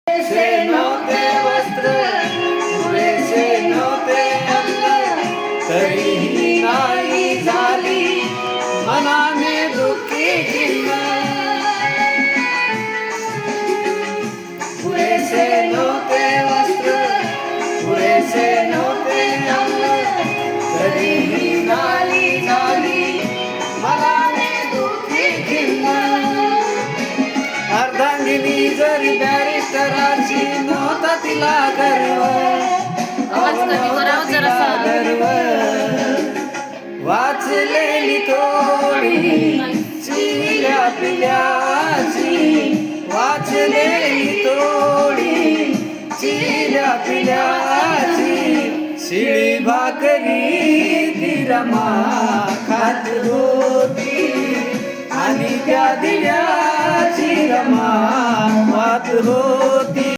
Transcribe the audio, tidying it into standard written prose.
पुरेसे नव्हते वस्त्र, पुरेसे नव्हते अन्न, तरीही नाही झाली मनाने दुःखी खिन्न. पुरेसे नव्हते वस्त्र, पुरेसे नव्हते अन्न, तरीही नाही झाली मनाने दुःखी खिन्न. अर्धांगिनी जरी बॅरिस्टराची नव्हता तिला गर्व, नव्हता गर्व. वाचलेली थोडी चिल्या पिल्याची, वाचलेली थोडी चिल्या पिल्याची. शिळी भाकरी ती रमा खात होती आणि त्या दिव्याची रमा वात होती.